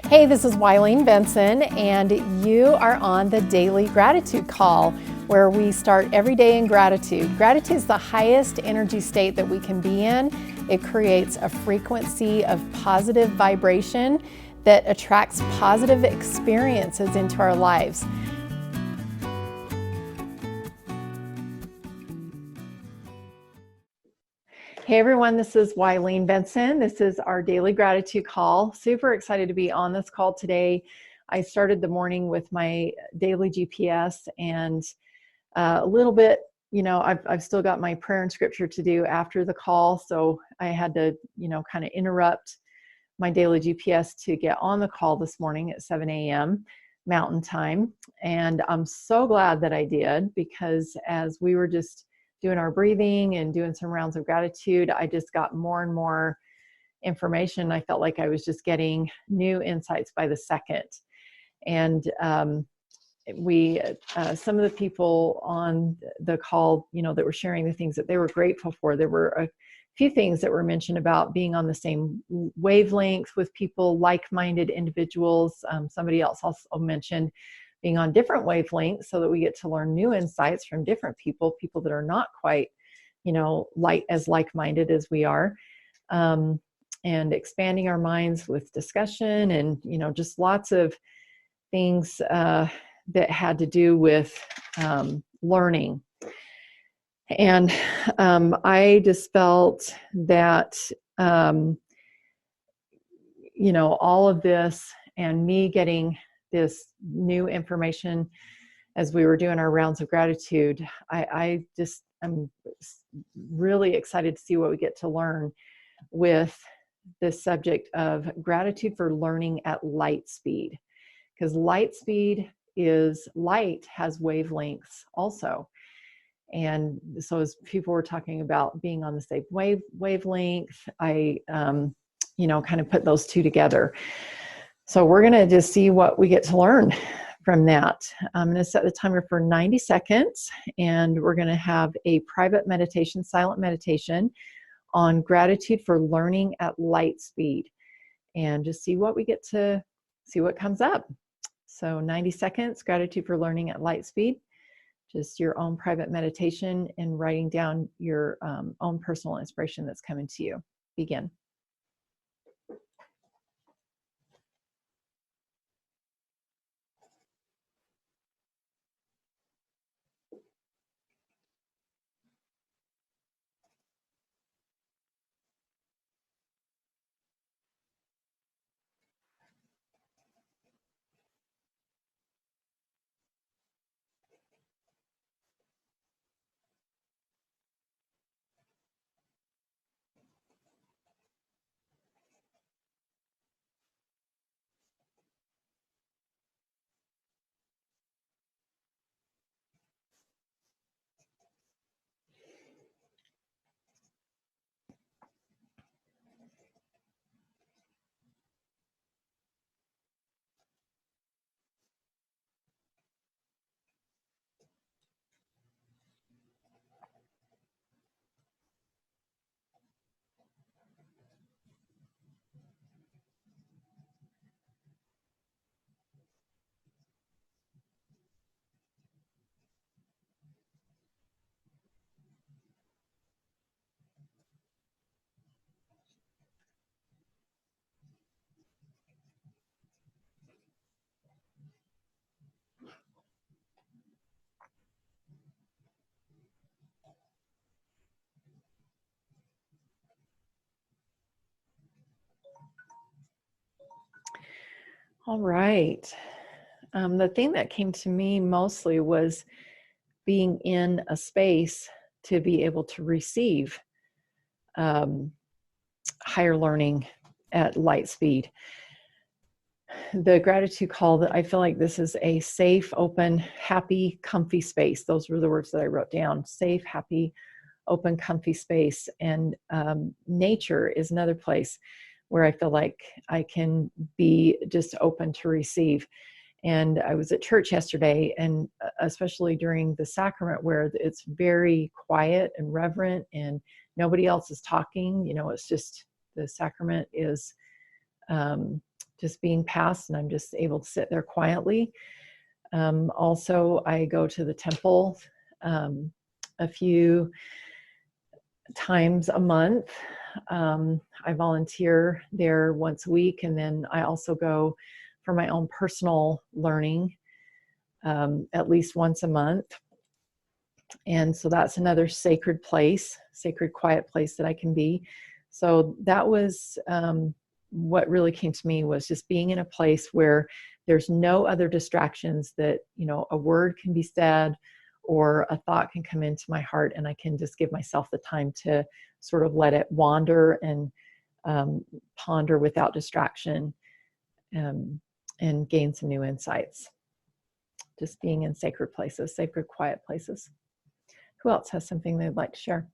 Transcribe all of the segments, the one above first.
Hey, this is Wileen Benson, and you are on the Daily Gratitude Call, where we start every day in gratitude. Gratitude is the highest energy state that we can be in. It creates a frequency of positive vibration that attracts positive experiences into our lives. Hey everyone, this is Wileen Benson. This is our Daily Gratitude Call. Super excited to be on this call today. I started the morning with my daily GPS and a little bit, I've still got my prayer and scripture to do after the call. So I had to, kind of interrupt my daily GPS to get on the call this morning at 7 a.m. Mountain Time. And I'm so glad that I did, because as we were just doing our breathing and doing some rounds of gratitude, I just got more and more information. I felt like I was just getting new insights by the second. And some of the people on the call, that were sharing the things that they were grateful for, there were a few things that were mentioned about being on the same wavelength with people, like-minded individuals. Somebody else also mentioned being on different wavelengths so that we get to learn new insights from different people that are not quite, as like-minded as we are, and expanding our minds with discussion and, just lots of things that had to do with learning. And I just felt that, all of this and me getting this new information as we were doing our rounds of gratitude, I'm really excited to see what we get to learn with this subject of gratitude for learning at light speed. Because light has wavelengths also. And so as people were talking about being on the same wavelength, I, kind of put those two together. So we're going to just see what we get to learn from that. I'm going to set the timer for 90 seconds, and we're going to have a private meditation, silent meditation on gratitude for learning at light speed, and just see what comes up. So 90 seconds, gratitude for learning at light speed, just your own private meditation and writing down your own personal inspiration that's coming to you. Begin. All right. The thing that came to me mostly was being in a space to be able to receive higher learning at light speed. The gratitude call, that I feel like this is a safe, open, happy, comfy space. Those were the words that I wrote down. Safe, happy, open, comfy space. And nature is another place where I feel like I can be just open to receive. And I was at church yesterday, and especially during the sacrament, where it's very quiet and reverent and nobody else is talking. It's just, the sacrament is just being passed, and I'm just able to sit there quietly. Also, I go to the temple a few times a month. I volunteer there once a week, and then I also go for my own personal learning at least once a month. And so that's another sacred place, sacred quiet place that I can be. So that was what really came to me, was just being in a place where there's no other distractions, that, you know, a word can be said or a thought can come into my heart, and I can just give myself the time to sort of let it wander and ponder without distraction, and gain some new insights. Just being in sacred places, sacred quiet places. Who else has something they'd like to share?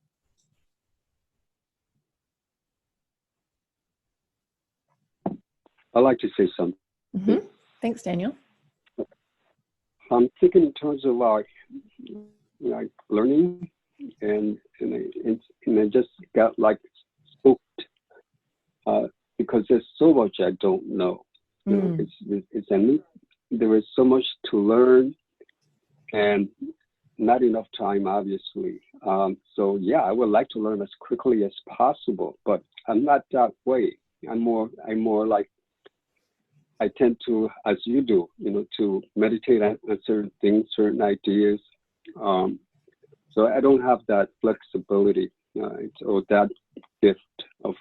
I'd like to say something. Mm-hmm. Thanks, Daniel. I'm thinking in terms of like learning, and I just got like spooked because there's so much I don't know. You know, it's a new, there is so much to learn, and not enough time, obviously. So yeah, I would like to learn as quickly as possible, but I'm not that way. I'm more like, I tend to, as you do, you know, to meditate on certain things, certain ideas. So I don't have that flexibility or that gift of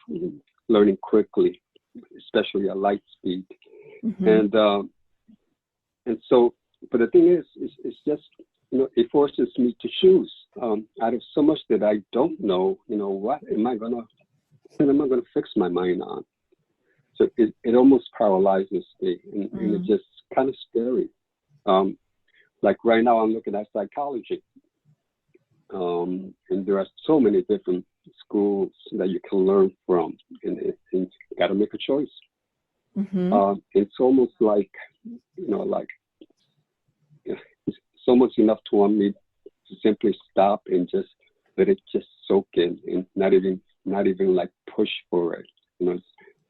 learning quickly, especially at light speed. Mm-hmm. And so, but the thing is, it's just, you know, it forces me to choose out of so much that I don't know. You know, what am I gonna fix my mind on? So it almost paralyzes me, and it's just kind of scary. Like right now, I'm looking at psychology, and there are so many different schools that you can learn from, and you got to make a choice. Mm-hmm. It's almost like, you know, like it's almost enough to want me to simply stop and just let it just soak in, and not even like push for it. You know,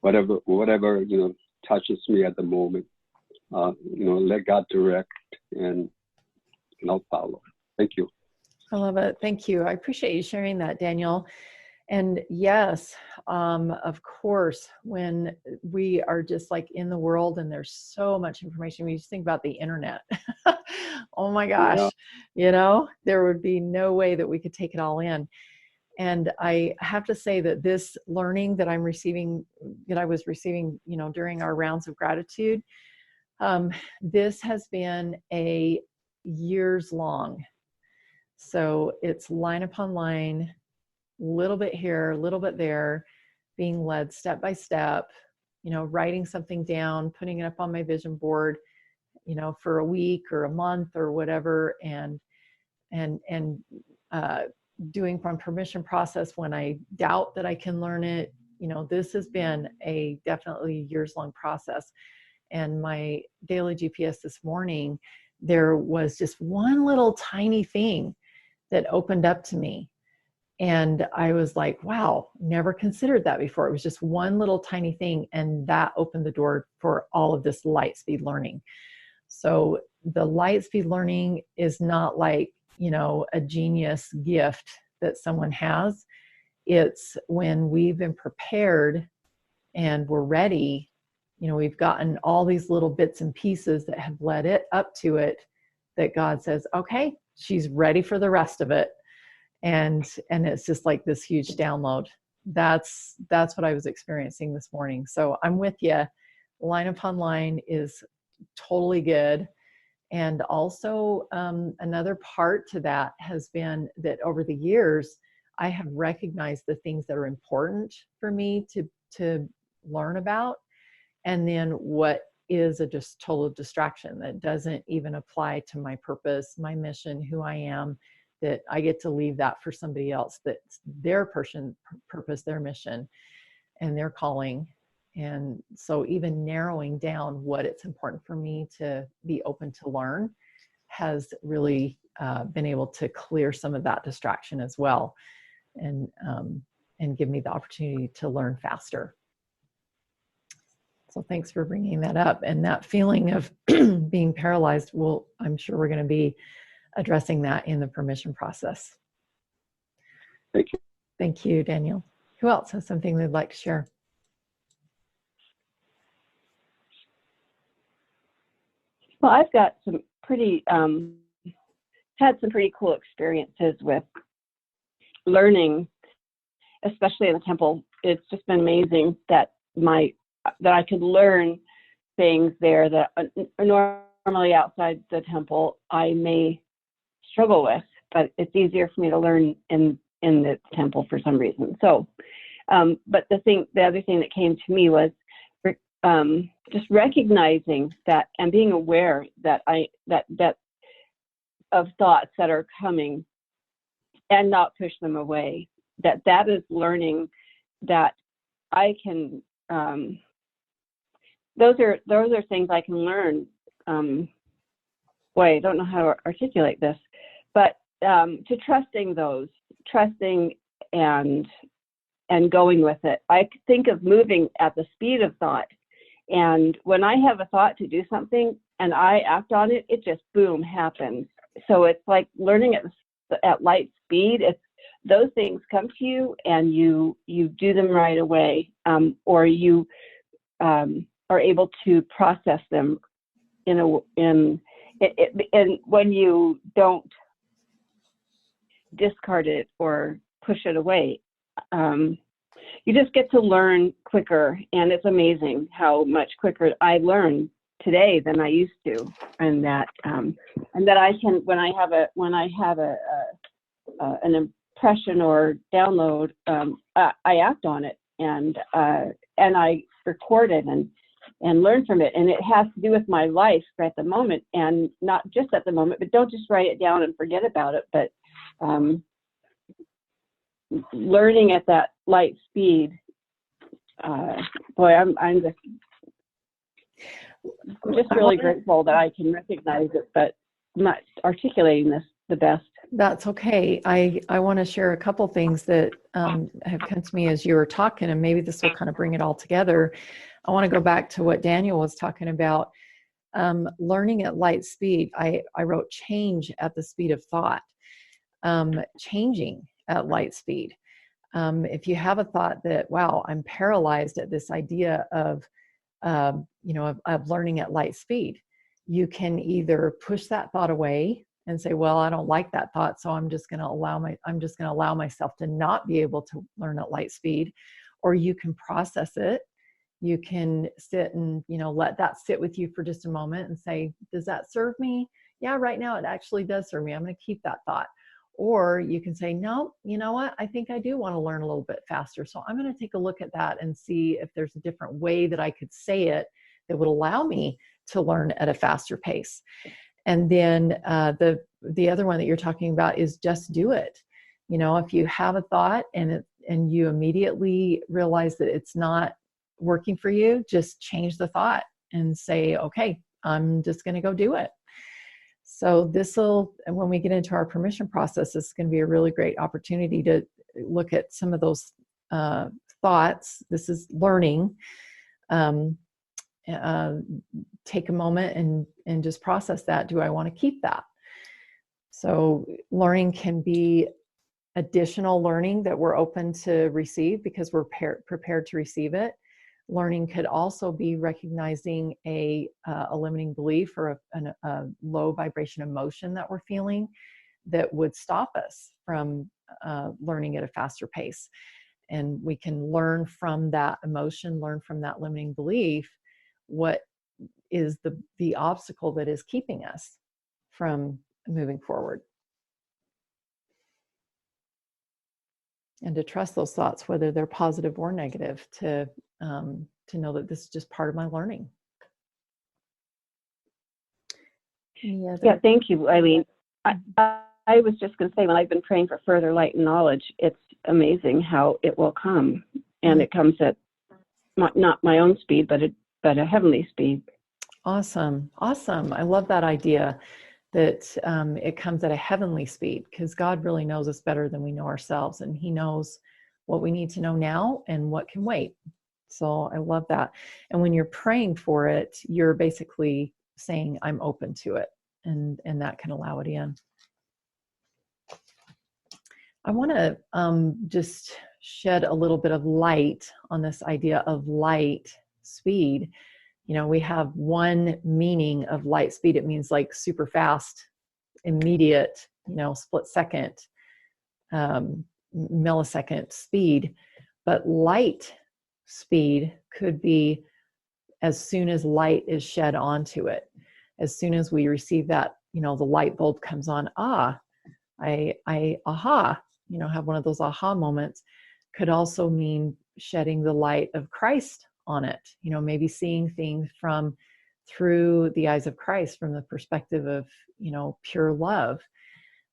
whatever you know touches me at the moment. You know, let God direct, and I'll follow. Thank you. I love it. Thank you. I appreciate you sharing that, Daniel. And yes, of course, when we are just like in the world and there's so much information, we just think about the internet. Oh my gosh, yeah. You know, there would be no way that we could take it all in. And I have to say that this learning that I'm receiving, that I was receiving, you know, during our rounds of gratitude, this has been a years long. So it's line upon line, little bit here, a little bit there, being led step by step, you know, writing something down, putting it up on my vision board, you know, for a week or a month or whatever, and doing from permission process when I doubt that I can learn it. You know, this has been a definitely years long process. And my daily GPS this morning, there was just one little tiny thing that opened up to me. And I was like, wow, never considered that before. It was just one little tiny thing. And that opened the door for all of this light speed learning. So the light speed learning is not like, you know, a genius gift that someone has. It's when we've been prepared and we're ready, you know, we've gotten all these little bits and pieces that have led it up to it, that God says, okay, she's ready for the rest of it. And it's just like this huge download. That's what I was experiencing this morning. So I'm with you. Line upon line is totally good. And also another part to that has been that over the years, I have recognized the things that are important for me to learn about, and then what is a just total distraction that doesn't even apply to my purpose, my mission, who I am, that I get to leave that for somebody else, that's their purpose, their mission, and their calling. And so even narrowing down what it's important for me to be open to learn has really been able to clear some of that distraction as well, and give me the opportunity to learn faster. So thanks for bringing that up. And that feeling of being paralyzed, well, I'm sure we're going to be addressing that in the permission process. Thank you. Thank you, Daniel. Who else has something they'd like to share? Well, I've got some pretty, had some pretty cool experiences with learning, especially in the temple. It's just been amazing that I could learn things there that normally outside the temple I may struggle with, but it's easier for me to learn in the temple for some reason. So, but the other thing that came to me was just recognizing that and being aware that that of thoughts that are coming and not push them away. That is learning that I can. Those are things I can learn. Boy, I don't know how to articulate this, but to trusting and going with it. I think of moving at the speed of thought, and when I have a thought to do something and I act on it, it just boom happens. So it's like learning at light speed. It's those things come to you and you do them right away, or you are able to process them and when you don't discard it or push it away, you just get to learn quicker. And it's amazing how much quicker I learn today than I used to, and that I can, when I have an impression or download, I act on it and I record it and learn from it. And it has to do with my life at the moment, and not just at the moment, but don't just write it down and forget about it, but learning at that light speed. Boy, I'm just really grateful that I can recognize it, but I'm not articulating this the best. That's okay. I want to share a couple things that have come to me as you were talking, and maybe this will kind of bring it all together. I want to go back to what Daniel was talking about, learning at light speed. I wrote change at the speed of thought, changing at light speed. If you have a thought that, wow, I'm paralyzed at this idea of learning at light speed, you can either push that thought away and say, well, I don't like that thought, so I'm just going to allow myself to not be able to learn at light speed. Or you can process it. You can sit and, let that sit with you for just a moment and say, does that serve me? Yeah, right now it actually does serve me. I'm going to keep that thought. Or you can say, no, you know what? I think I do want to learn a little bit faster. So I'm going to take a look at that and see if there's a different way that I could say it that would allow me to learn at a faster pace. And then the other one that you're talking about is just do it. If you have a thought and you immediately realize that it's not working for you, just change the thought and say, okay, I'm just going to go do it. So when we get into our permission process, this is going to be a really great opportunity to look at some of those thoughts. This is learning. Take a moment and just process that. Do I want to keep that? So learning can be additional learning that we're open to receive because we're prepared to receive it. Learning could also be recognizing a limiting belief or a low vibration emotion that we're feeling that would stop us from learning at a faster pace. And we can learn from that emotion, learn from that limiting belief, what is the obstacle that is keeping us from moving forward. And to trust those thoughts, whether they're positive or negative, to know that this is just part of my learning. Yeah, thank you, Eileen. I was just going to say, when I've been praying for further light and knowledge, it's amazing how it will come, and it comes at not my own speed, but a heavenly speed. Awesome. I love that idea that it comes at a heavenly speed, because God really knows us better than we know ourselves, and He knows what we need to know now and what can wait. So I love that. And when you're praying for it, you're basically saying, I'm open to it. And that can allow it in. I want to just shed a little bit of light on this idea of light speed. You know, we have one meaning of light speed. It means like super fast, immediate, you know, split second, millisecond speed. But light speed could be as soon as light is shed onto it. As soon as we receive that, you know, the light bulb comes on, aha, you know, have one of those aha moments. Could also mean shedding the light of Christ on it, you know, maybe seeing things through the eyes of Christ, from the perspective of, you know, pure love.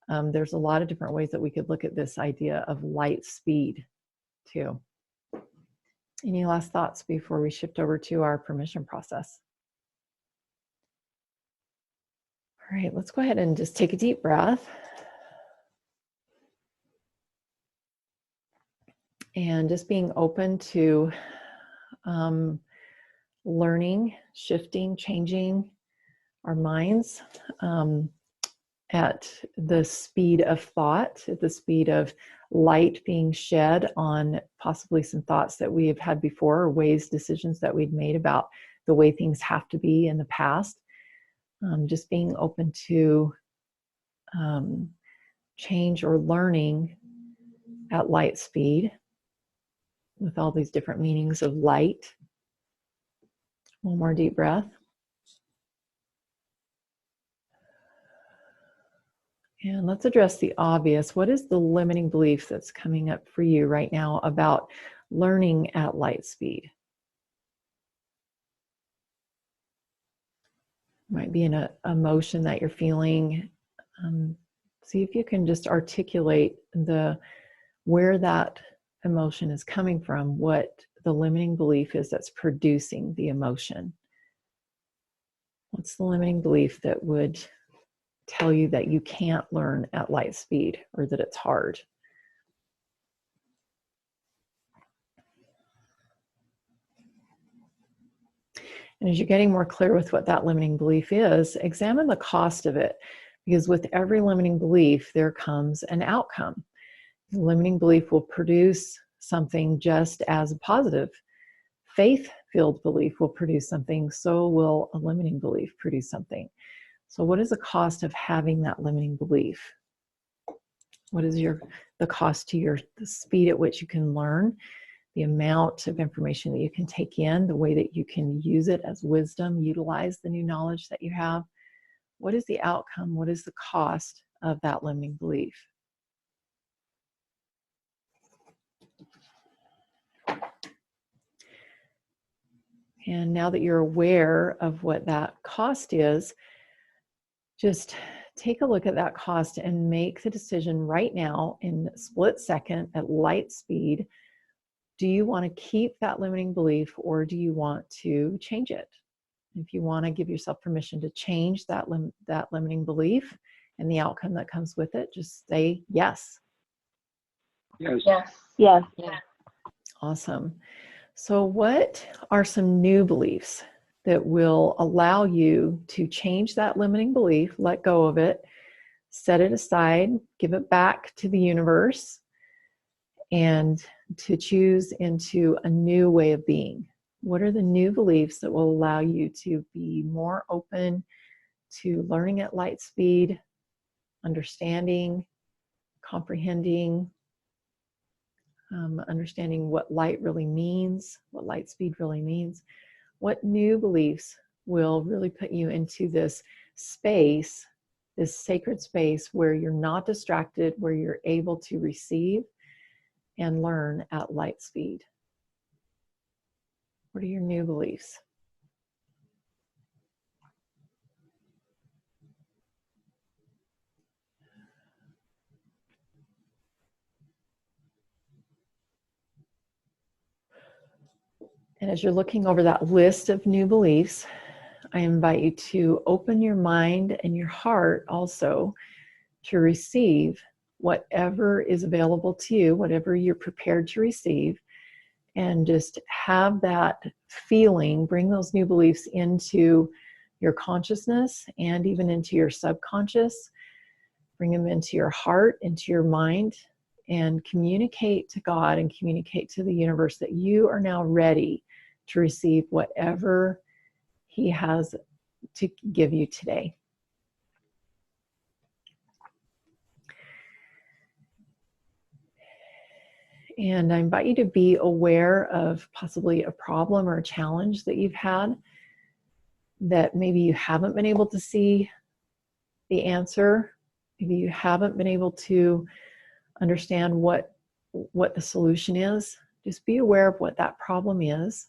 There's a lot of different ways that we could look at this idea of light speed too. Any last thoughts before we shift over to our permission process? All right, let's go ahead and just take a deep breath. And just being open to learning, shifting, changing our minds at the speed of thought, at the speed of light being shed on possibly some thoughts that we have had before, or ways, decisions that we'd made about the way things have to be in the past. Just being open to change or learning at light speed, with all these different meanings of light. One more deep breath. And let's address the obvious. What is the limiting belief that's coming up for you right now about learning at light speed? Might be an emotion that you're feeling. See if you can just articulate where that emotion is coming from, what the limiting belief is that's producing the emotion. What's the limiting belief that would tell you that you can't learn at light speed, or that it's hard? And as you're getting more clear with what that limiting belief is, examine the cost of it, because with every limiting belief, there comes an outcome. The limiting belief will produce something just as a positive. Faith-filled belief will produce something, so will a limiting belief produce something. So what is the cost of having that limiting belief? What is the cost to the speed at which you can learn, the amount of information that you can take in, the way that you can use it as wisdom, utilize the new knowledge that you have? What is the outcome? What is the cost of that limiting belief? And now that you're aware of what that cost is, just take a look at that cost and make the decision right now, in a split second at light speed. Do you want to keep that limiting belief, or do you want to change it? If you want to give yourself permission to change that limiting belief and the outcome that comes with it, just say yes. Yes. Yes. Yes. Awesome. So what are some new beliefs that will allow you to change that limiting belief, let go of it, set it aside, give it back to the universe, and to choose into a new way of being? What are the new beliefs that will allow you to be more open to learning at light speed, understanding, comprehending, understanding what light really means, what light speed really means? What new beliefs will really put you into this space, this sacred space where you're not distracted, where you're able to receive and learn at light speed? What are your new beliefs? And as you're looking over that list of new beliefs, I invite you to open your mind and your heart also to receive whatever is available to you, whatever you're prepared to receive, and just have that feeling, bring those new beliefs into your consciousness and even into your subconscious. Bring them into your heart, into your mind, and communicate to God and communicate to the universe that you are now ready to receive whatever He has to give you today. And I invite you to be aware of possibly a problem or a challenge that you've had that maybe you haven't been able to see the answer. Maybe you haven't been able to understand what the solution is. Just be aware of what that problem is.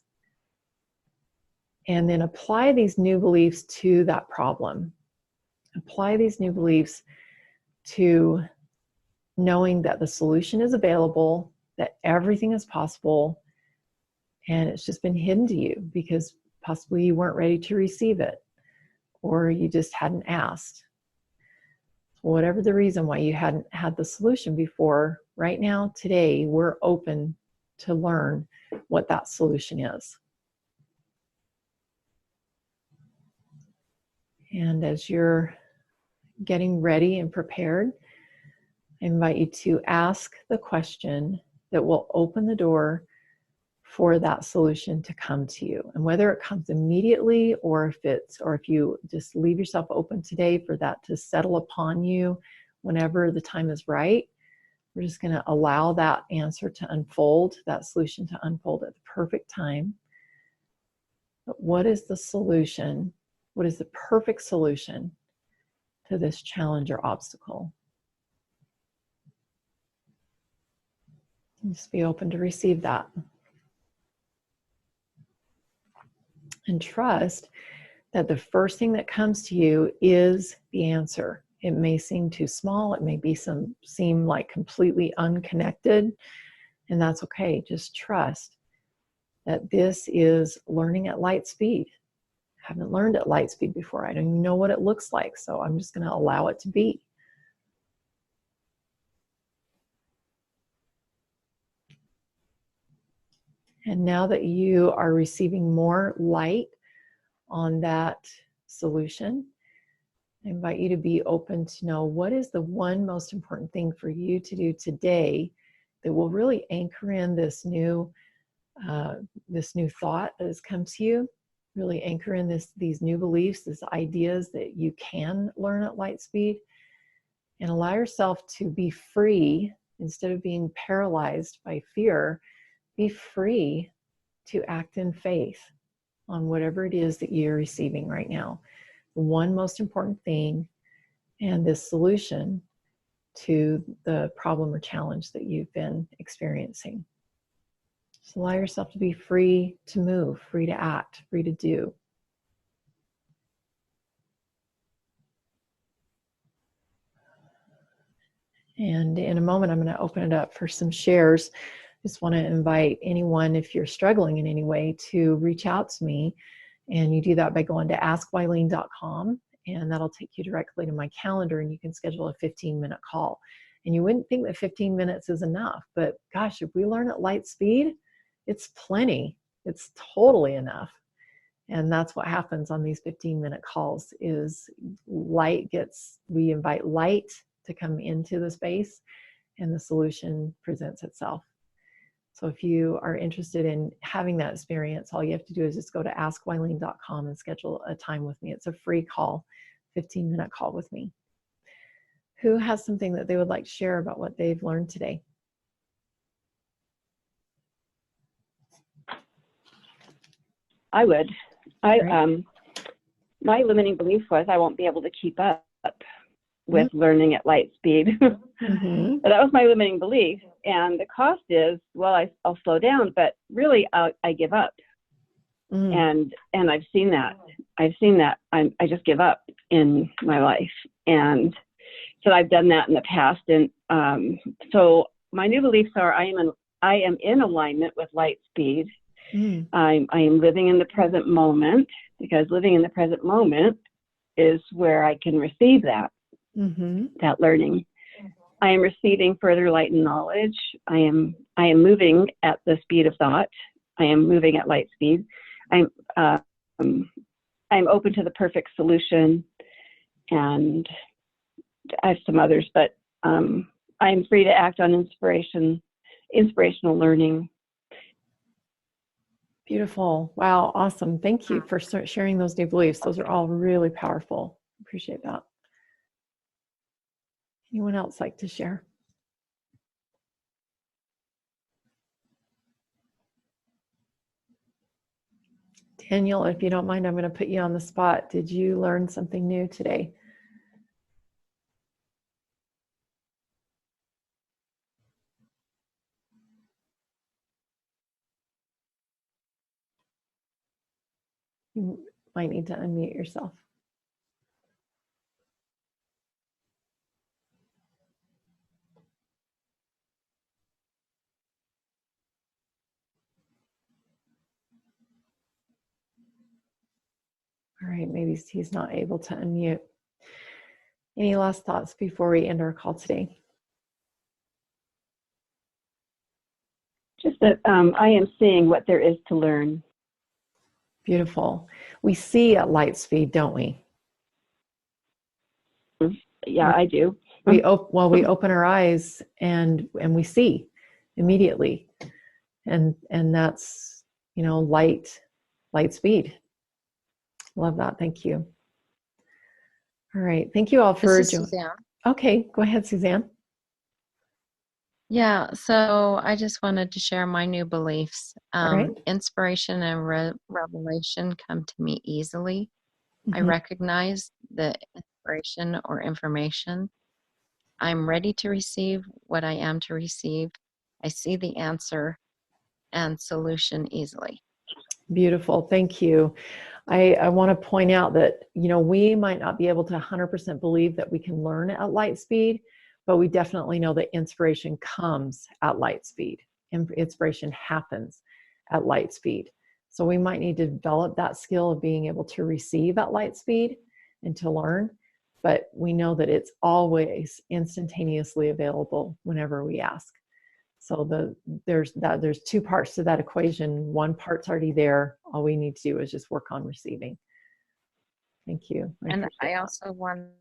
And then apply these new beliefs to that problem. Apply these new beliefs to knowing that the solution is available, that everything is possible, and it's just been hidden to you because possibly you weren't ready to receive it, or you just hadn't asked. Whatever the reason why you hadn't had the solution before, right now, today, we're open to learn what that solution is. And as you're getting ready and prepared, I invite you to ask the question that will open the door for that solution to come to you. And whether it comes immediately or if you just leave yourself open today for that to settle upon you whenever the time is right, we're just going to allow that answer to unfold, that solution to unfold at the perfect time. But what is the solution? What is the perfect solution to this challenge or obstacle? And just be open to receive that. And trust that the first thing that comes to you is the answer. It may seem too small. It may seem like completely unconnected, and that's okay. Just trust that this is learning at light speed. I haven't learned at light speed before. I don't even know what it looks like, so I'm just going to allow it to be. And now that you are receiving more light on that solution, I invite you to be open to know what is the one most important thing for you to do today that will really anchor in this new thought that has come to you, really anchor in these new beliefs, these ideas that you can learn at light speed, and allow yourself to be free instead of being paralyzed by fear. Be free to act in faith on whatever it is that you're receiving right now. The one most important thing and this solution to the problem or challenge that you've been experiencing. So allow yourself to be free to move, free to act, free to do. And in a moment, I'm going to open it up for some shares. Just want to invite anyone, if you're struggling in any way, to reach out to me. And you do that by going to askwylene.com, and that'll take you directly to my calendar, and you can schedule a 15-minute call. And you wouldn't think that 15 minutes is enough, but gosh, if we learn at light speed, it's plenty. It's totally enough. And that's what happens on these 15-minute calls is we invite light to come into the space, and the solution presents itself. So if you are interested in having that experience, all you have to do is just go to askwylene.com and schedule a time with me. It's a free call, 15-minute call with me. Who has something that they would like to share about what they've learned today? I would. My limiting belief was I won't be able to keep up with learning at light speed. Mm-hmm. That was my limiting belief. And the cost is, well, I'll slow down, but really I give up. Mm. And I've seen that. I just give up in my life. And so I've done that in the past. And so my new beliefs are I am in alignment with light speed. Mm. I am living in the present moment, because living in the present moment is where I can receive that. Mm-hmm. That learning. I am receiving further light and knowledge. I am moving at the speed of thought. I am moving at light speed. I'm open to the perfect solution, and I have some others, but I'm free to act on inspirational learning. Beautiful. Wow. Awesome. Thank you for sharing those new beliefs. Those are all really powerful. Appreciate that. Anyone else like to share? Daniel, if you don't mind, I'm going to put you on the spot. Did you learn something new today? You might need to unmute yourself. All right, maybe he's not able to unmute. Any last thoughts before we end our call today? Just that I am seeing what there is to learn. Beautiful. We see at light speed, don't we? Yeah, I do. We open our eyes and we see immediately, and that's, you know, light speed. Love that. Thank you. All right. Thank you all for This is joining. Suzanne. Okay, go ahead, Suzanne. Yeah, so I just wanted to share my new beliefs. All right. Inspiration and revelation come to me easily. I Mhm. recognize the inspiration or information. I'm ready to receive what I am to receive. I see the answer and solution easily. Beautiful. Thank you. I want to point out that, you know, we might not be able to 100% believe that we can learn at light speed, but we definitely know that inspiration comes at light speed. Inspiration happens at light speed. So we might need to develop that skill of being able to receive at light speed and to learn, but we know that it's always instantaneously available whenever we ask. So there's two parts to that equation. One part's already there. All we need to do is just work on receiving. Thank you. And I also wanted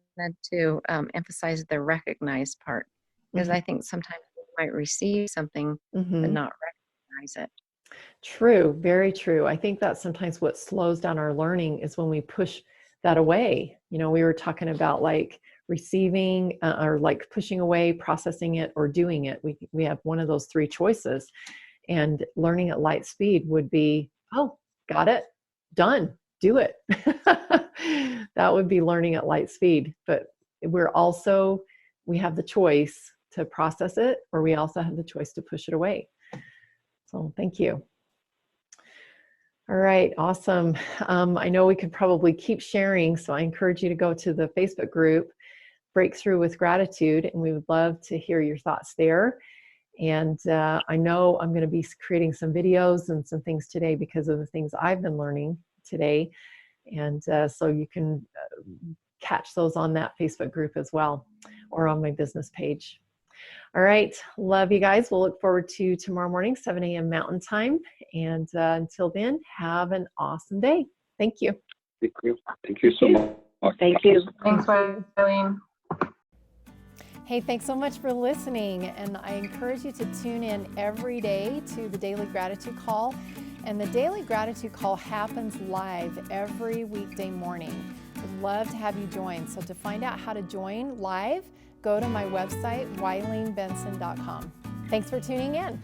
to emphasize the recognized part, because I think sometimes we might receive something but not recognize it. True, very true. I think that's sometimes what slows down our learning is when we push that away. You know, we were talking about like receiving or like pushing away, processing it, or doing it. We have one of those three choices. And learning at light speed would be, oh, got it, done, do it. That would be learning at light speed. But we have the choice to process it, or we also have the choice to push it away. So thank you. All right, awesome. I know we could probably keep sharing, so I encourage you to go to the Facebook group, Breakthrough with Gratitude, and we would love to hear your thoughts there. And I know I'm going to be creating some videos and some things today because of the things I've been learning today. And so you can catch those on that Facebook group as well, or on my business page. All right. Love you guys. We'll look forward to tomorrow morning, 7 a.m. Mountain Time. And until then, have an awesome day. Thank you. Thank you. Thank you so much. Thank you. Thanks, Wileen. Hey, thanks so much for listening. And I encourage you to tune in every day to the Daily Gratitude Call. And the Daily Gratitude Call happens live every weekday morning. I'd love to have you join. So to find out how to join live, go to my website, WileenBenson.com. Thanks for tuning in.